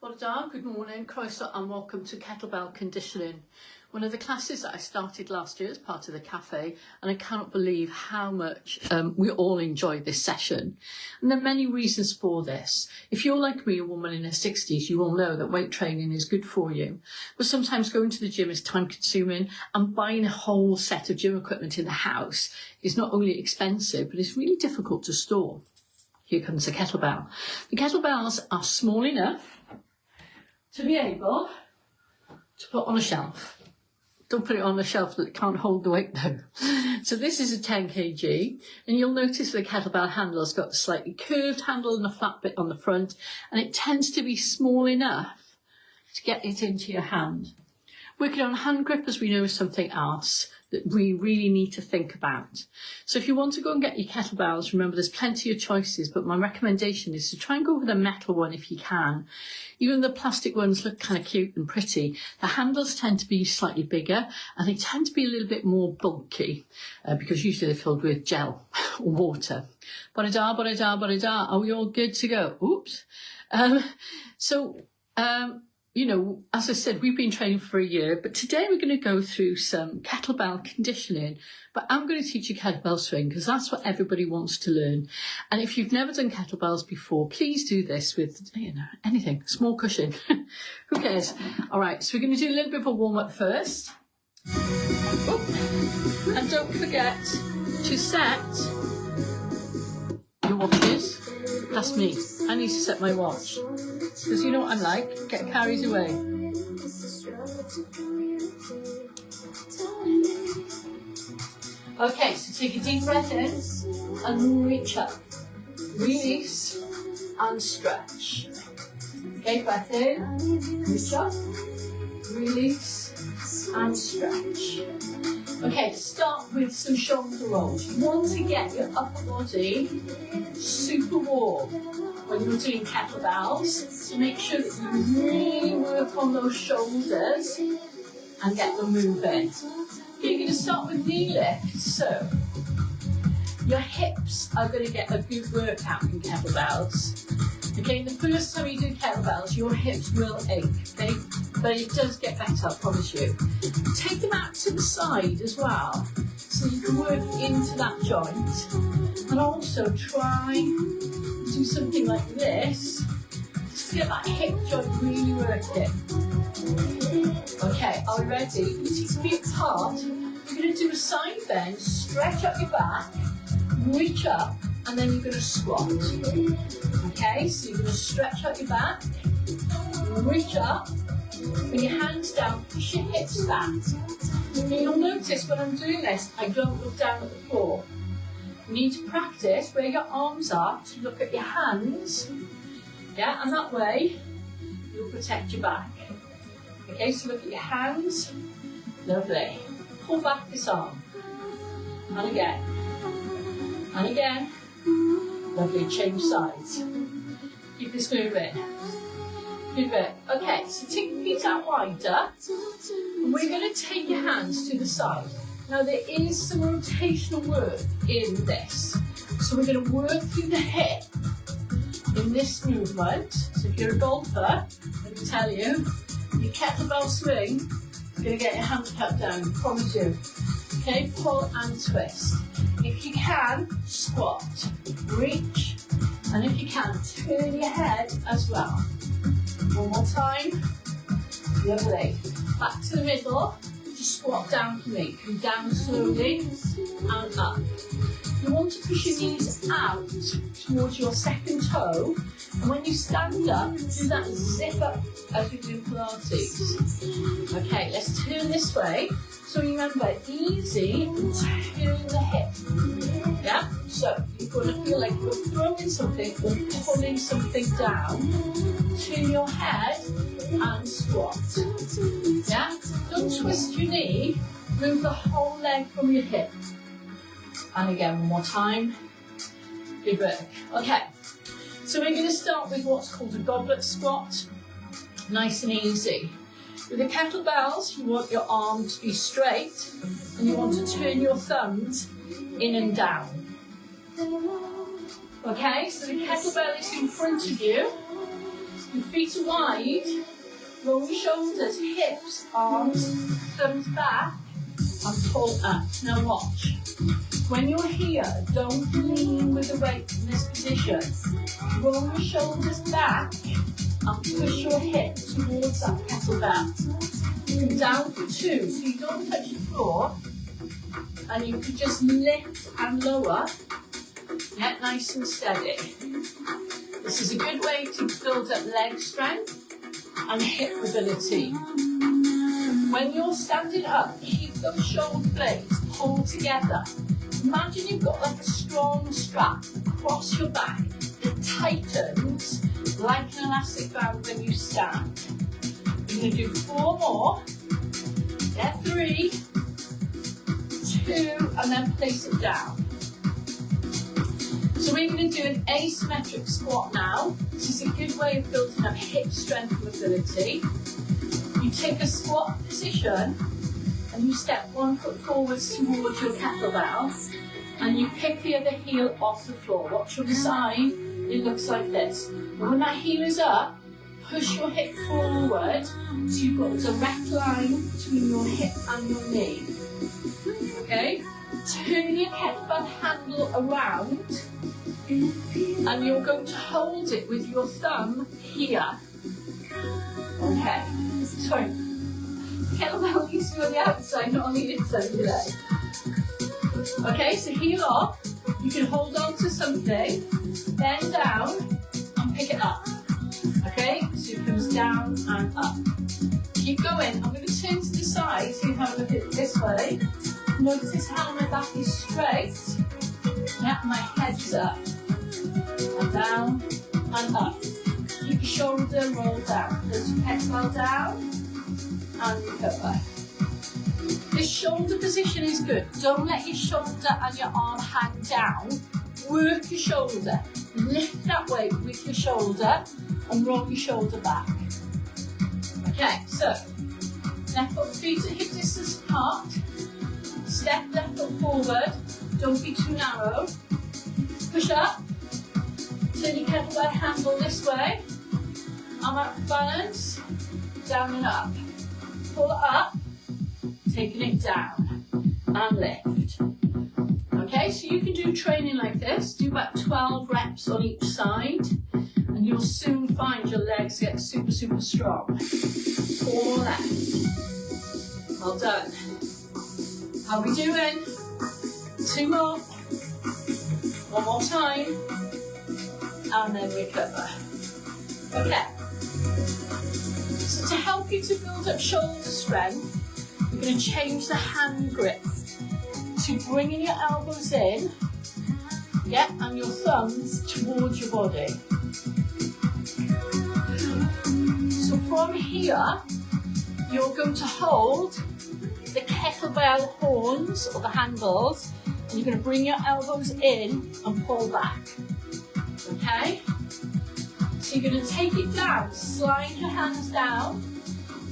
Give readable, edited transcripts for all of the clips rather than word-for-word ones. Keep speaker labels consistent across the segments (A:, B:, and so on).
A: Bore da, good morning, croeso and welcome to Kettlebell Conditioning. One of the classes that I started last year as part of the cafe, and I cannot believe how much we all enjoyed this session. And there are many reasons for this. If you're like me, a woman in her 60s, you will know that weight training is good for you. But sometimes going to the gym is time consuming, and buying a whole set of gym equipment in the house is not only expensive, but it's really difficult to store. Here comes the kettlebell. The kettlebells are small enough to be able to put on a shelf. Don't put it on a shelf that can't hold the weight though. So this is a 10 kg, and you'll notice the kettlebell handle has got a slightly curved handle and a flat bit on the front, and it tends to be small enough to get it into your hand. Working on hand grip, as we know, is something else that we really need to think about. So if you want to go and get your kettlebells, remember there's plenty of choices, but my recommendation is to try and go with a metal one if you can. Even the plastic ones look kind of cute and pretty. The handles tend to be slightly bigger, and they tend to be a little bit more bulky because usually they're filled with gel or water. Bore da, bore da, bore da. Are we all good to go? Oops. You know, as I said, we've been training for a year, but today we're going to go through some kettlebell conditioning. But I'm going to teach you kettlebell swing because that's what everybody wants to learn. And if you've never done kettlebells before, please do this with, anything, small cushion. Who cares? All right, so we're going to do a little bit of a warm-up first. Oh. And don't forget to set your watches. That's me. I need to set my watch. Because you know what I'm like, get carried away. Okay, so take a deep breath in and reach up. Release and stretch. Okay, breath in, reach up, release and stretch. Okay, start with some shoulder rolls. You want to get your upper body super warm when you're doing kettlebells, so make sure that you really work on those shoulders and get them moving. Okay, you're going to start with knee lifts, so your hips are going to get a good workout in kettlebells. Okay, the first time you do kettlebells, your hips will ache, okay, but it does get better, I promise you. Take them out to the side as well, so you can work into that joint, and also try do something like this, just to get that hip joint really working. Okay, are we ready? You take your feet apart. You're going to do a side bend, stretch up your back, reach up, and then you're going to squat. Okay, so you're going to stretch out your back, reach up, bring your hands down, push your hips back. And you'll notice when I'm doing this, I don't look down at the floor. You need to practice where your arms are to look at your hands. Yeah, and that way you'll protect your back. Okay, so look at your hands. Lovely. Pull back this arm. And again. And again. Lovely. Change sides. Keep this moving. Good bit. Okay, so take your feet out wider. And we're going to take your hands to the side. Now there is some rotational work in this. So we're going to work through the hip in this movement. So if you're a golfer, let me tell you, your kettlebell swing is going to get your hands cut down, I promise you. Okay, pull and twist. If you can, squat, reach, and if you can, turn your head as well. One more time. Lovely. Back to the middle. Just squat down for me. Come down slowly and up. You want to push your knees out towards your second toe, and when you stand up, do that zip up as we do Pilates. Okay, let's turn this way. So remember, easy, turn the hip. Yeah? So you're going to feel like you're throwing something or pulling something down. Turn your head and squat. Yeah? Don't twist your knee, move the whole leg from your hip. And again, one more time. Good work. Okay, so we're going to start with what's called a goblet squat. Nice and easy. With the kettlebells, you want your arm to be straight, and you want to turn your thumbs in and down. Okay, so the kettlebell is in front of you. Your feet are wide, roll your shoulders, hips, arms, thumbs back, and pull up. Now watch. When you're here, don't lean with the weight in this position. Roll your shoulders back and push your hip towards that kettlebell. Down for 2, so you don't touch the floor. And you can just lift and lower. Get nice and steady. This is a good way to build up leg strength and hip mobility. When you're standing up, keep those shoulder blades pulled together. Imagine you've got like a strong strap across your back that tightens like an elastic band when you stand. You're going to do 4 more. Get 3, 2, and then place it down. So we're going to do an asymmetric squat now. This is a good way of building up hip strength and mobility. You take a squat position and you step 1 foot forwards towards your kettlebell and you pick the other heel off the floor. Watch on the side, it looks like this. And when that heel is up, push your hip forward so you've got a direct line between your hip and your knee. Okay? Turn your kettlebell handle around and you're going to hold it with your thumb here. Okay, sorry. Kettlebell needs to be on the outside, not on the inside today. Okay, so heel off. You can hold on to something, bend down and pick it up. Okay, so it comes down and up. Keep going. I'm going to turn to the side so you have a look at it this way. Notice how my back is straight. Yeah, my head is up. And down and up. Keep your shoulder rolled down. Put your kettlebell down and recover. This shoulder position is good. Don't let your shoulder and your arm hang down. Work your shoulder. Lift that weight with your shoulder and roll your shoulder back. Okay, so left foot, feet at hip distance apart. Step left foot forward. Don't be too narrow. Push up. Turn your kettlebell handle this way. Arm out for balance. Down and up. Pull it up. Taking it down. And lift. Okay, so you can do training like this. Do about 12 reps on each side. And you'll soon find your legs get super, super strong. 4 more left. Well done. How are we doing? 2 more. 1 more time. And then recover. Okay. So to help you to build up shoulder strength, you're going to change the hand grip to bringing your elbows in, yeah, and your thumbs towards your body. So from here, you're going to hold the kettlebell horns or the handles, and you're going to bring your elbows in and pull back. Okay? So you're going to take it down, slide your hands down,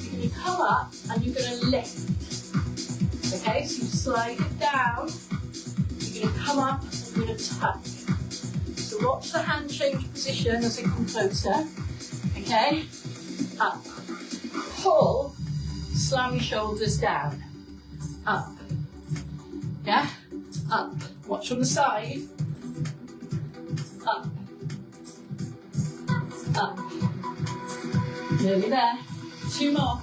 A: you're going to come up and you're going to lift. Okay, so you slide it down, you're going to come up and you're going to tuck. So watch the hand change position as I come closer. Okay, up, pull, slam your shoulders down, up, yeah, up, watch on the side, up, up, nearly there, 2 more,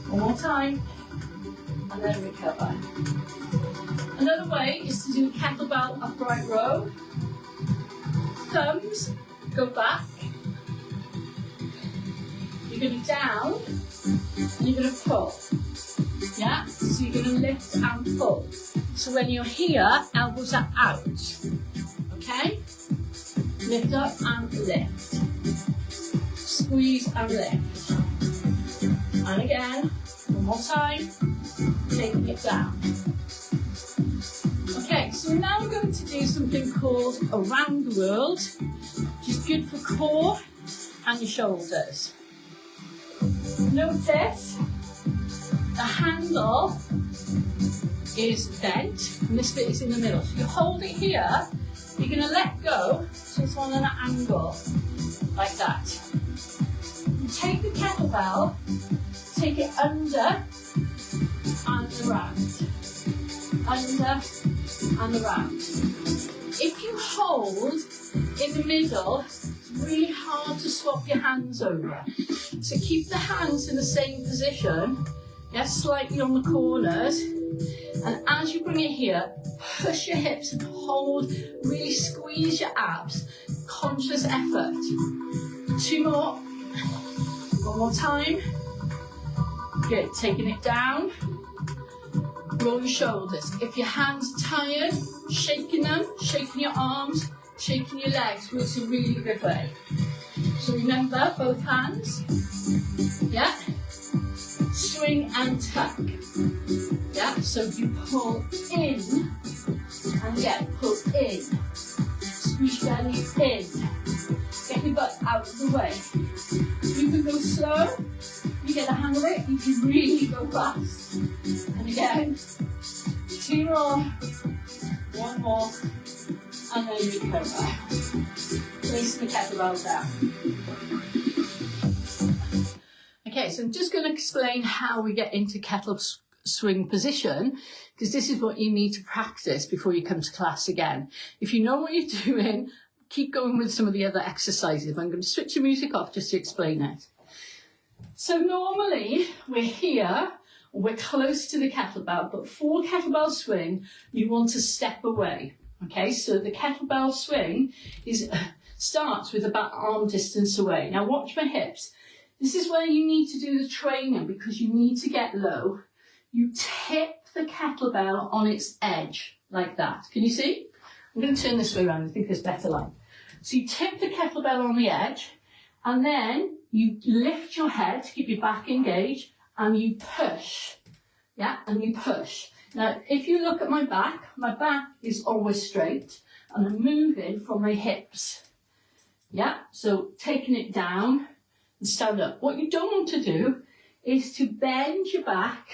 A: 1 more time, and then recover. Another way is to do kettlebell upright row. Thumbs go back, you're going to down, and you're going to pull. Yeah, so you're going to lift and pull. So when you're here, elbows are out. Okay? Lift up and lift. Squeeze and lift. And again, 1 more time, taking it down. Okay, so now we're going to do something called around the world, which is good for core and your shoulders. Notice the handle is bent and this bit is in the middle. So you hold it here, you're going to let go so it's on an angle like that. kettlebell, take it under and around. Under and around. If you hold in the middle, it's really hard to swap your hands over. So keep the hands in the same position, yes, slightly on the corners. And as you bring it here, push your hips and hold, really squeeze your abs, conscious effort. 2 more. 1 more time. Good, taking it down. Roll your shoulders. If your hands are tired, shaking them, shaking your arms, shaking your legs works a really good way. So remember, both hands. Yeah. Swing and tuck. Yeah, so you pull in and again, pull in. Squeeze your belly in. Get your butt out of the way. You can go slow. You get the hang of it. You can really go fast. And again, 2 more. 1 more. And then you recover. Place the kettlebell down. Okay, so I'm just going to explain how we get into kettle swing position, because this is what you need to practice before you come to class again. If you know what you're doing, keep going with some of the other exercises. I'm going to switch the music off just to explain it. So normally we're here, we're close to the kettlebell, but for kettlebell swing, you want to step away. Okay, so the kettlebell swing starts with about arm distance away. Now watch my hips. This is where you need to do the training because you need to get low. You tip the kettlebell on its edge like that. Can you see? I'm going to turn this way around. I think there's better light. So you tip the kettlebell on the edge and then you lift your head to keep your back engaged and you push. Yeah, and you push. Now, if you look at my back is always straight and I'm moving from my hips. Yeah, so taking it down and stand up. What you don't want to do is to bend your back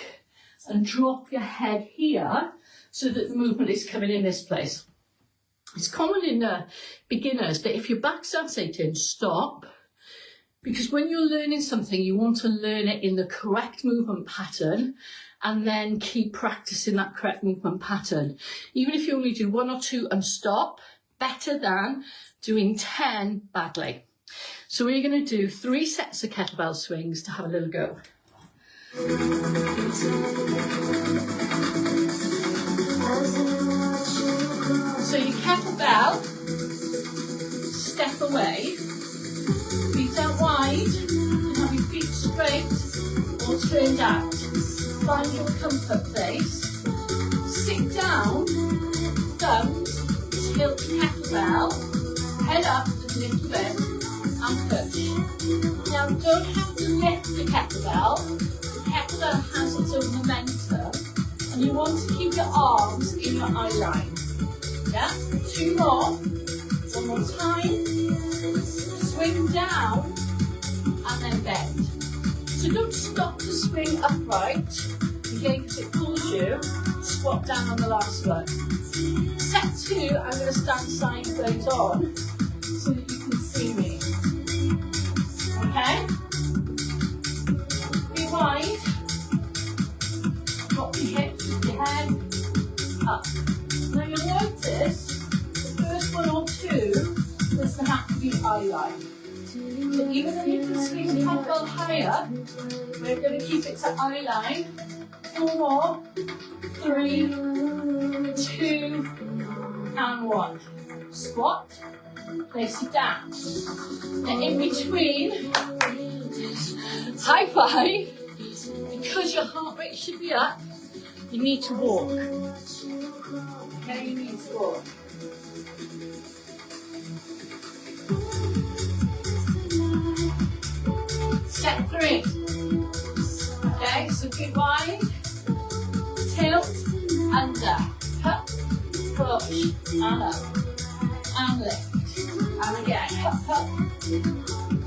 A: and drop your head here so that the movement is coming in this place. It's common in beginners, but if your back starts aching, stop. Because when you're learning something, you want to learn it in the correct movement pattern and then keep practicing that correct movement pattern. Even if you only do 1 or 2 and stop, better than doing 10 badly. So we're going to do 3 sets of kettlebell swings to have a little go. So your kettlebell, step away, feet out wide, and have your feet straight or turned out. Find your comfort place. Sit down, thumbs, tilt the kettlebell, head up a little bit, and push. Now don't have to lift the kettlebell. The kettlebell has its own momentum, and you want to keep your arms in your eye line. Yeah? 2 more. 1 more time. Swing down and then bend. So don't stop to swing upright, okay, because it pulls you. Squat down on the last one. Set 2, I'm going to stand sideways on so that you can see me. Okay? Be wide. Drop your hips with your head up. Now you'll notice the first 1 or 2 doesn't have to be eye line. So even though you can swing the kettlebell higher, we're going to keep it to eye line. 4 more, 3, 2, and 1. Squat, place it down. Then in between, high five. Because your heart rate should be up, you need to walk. Okay, you need to walk. Set 3. Okay, so feet wide, tilt, under, up, push, and up, and lift, and again, up,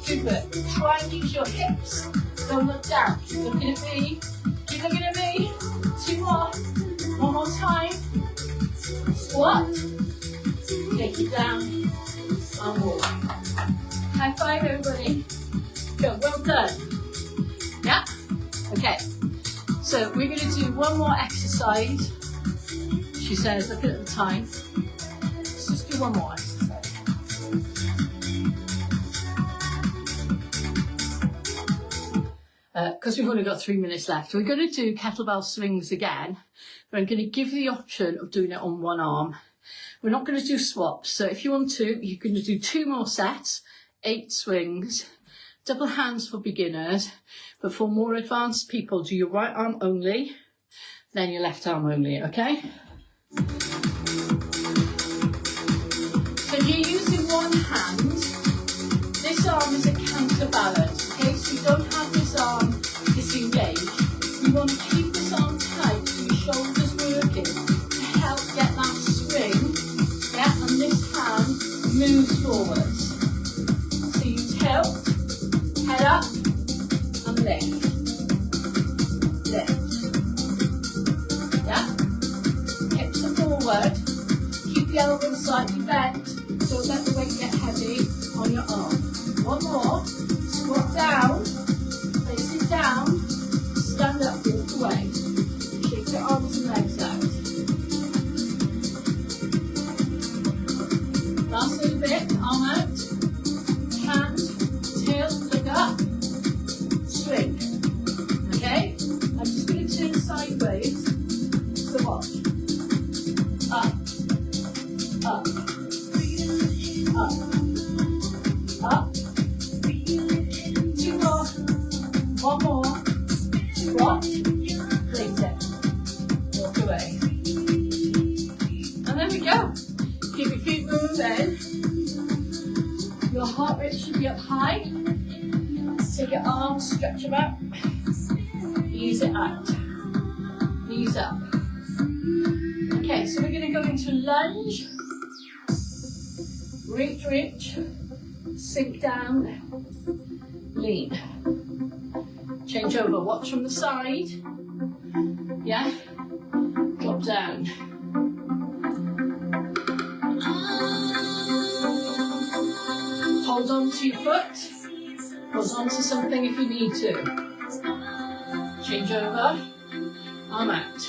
A: good. Try and use your hips, don't look down, keep looking at me, keep looking at me, 2 more, 1 more time, squat, take it down, and walk. High five everybody, good, well done. So we're going to do one more exercise. She says, look at the time. Let's just do one more exercise. Because we've only got 3 minutes left. We're going to do kettlebell swings again, but I'm going to give you the option of doing it on one arm. We're not going to do swaps. So if you want to, you're going to do 2 more sets, 8 swings, double hands for beginners, but for more advanced people, do your right arm only, then your left arm only, okay? So if you're using one hand, this arm is a counterbalance, okay? So you don't have this arm disengaged. You want to keep this arm tight so your shoulders working to help get that swing, yeah? And this hand moves forwards. So you tilt, head up, and lift. Lift. Yeah? Hips are forward. Keep the elbows slightly bent. Don't let the weight get heavy on your arm. One more. Squat down. Place it down. Stand up, walk away. Shake your arms and legs out. Last little bit. Arm out. Hand. Tilt. Look up. Swing. Okay? I'm just going to turn sideways. So watch. Up. Up. Up. Up. 2 more. 1 more. Squat. Place it. Walk away. And there we go. Keep your feet moving. Your heart rate should be up high. Take your arms, stretch them out. Ease it out. Knees up. Okay, so we're going to go into lunge. Reach, reach. Sink down. Lean. Change over. Watch from the side. Yeah? Drop down. Hold on to your foot. Hold on to something if you need to. Change over. Arm out.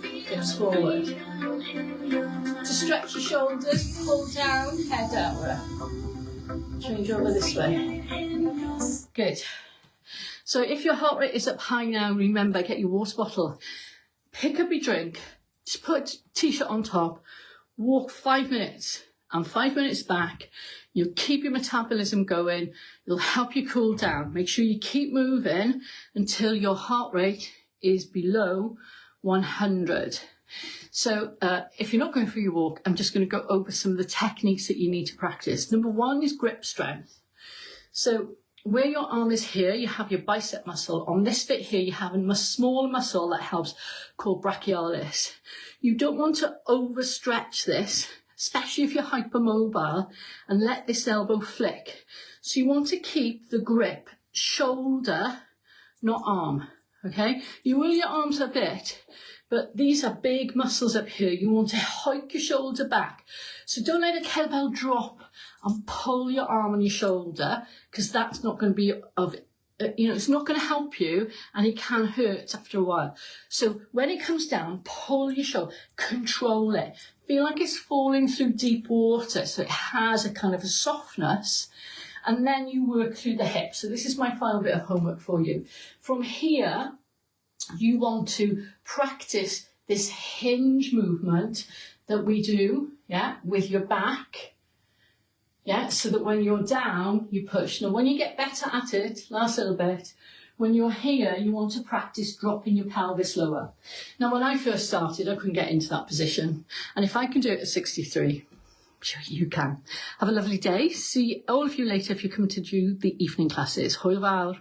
A: Hips forward. To stretch your shoulders, pull down, head downward. Change over this way. Good. So if your heart rate is up high now, remember, get your water bottle. Pick up your drink. Just put a t-shirt on top. Walk 5 minutes and 5 minutes back. You'll keep your metabolism going. It'll help you cool down. Make sure you keep moving until your heart rate is below 100. So if you're not going for your walk, I'm just going to go over some of the techniques that you need to practice. Number 1 is grip strength. So where your arm is here, you have your bicep muscle. On this bit here, you have a smaller muscle that helps called brachialis. You don't want to overstretch this, especially if you're hypermobile, and let this elbow flick. So you want to keep the grip shoulder, not arm, okay? You will your arms a bit, but these are big muscles up here. You want to hike your shoulder back. So don't let a kettlebell drop and pull your arm and your shoulder, because that's not going to be it's not going to help you, and it can hurt after a while. So when it comes down, pull your shoulder, control it. Feel like it's falling through deep water, so it has a kind of a softness, and then you work through the hips. So this is my final bit of homework for you. From here, you want to practice this hinge movement that we do, yeah, with your back. Yeah, so that when you're down, you push. Now, when you get better at it, last little bit, when you're here, you want to practice dropping your pelvis lower. Now, when I first started, I couldn't get into that position. And if I can do it at 63, I'm sure you can. Have a lovely day. See all of you later if you come to do the evening classes. Hwyl fawr.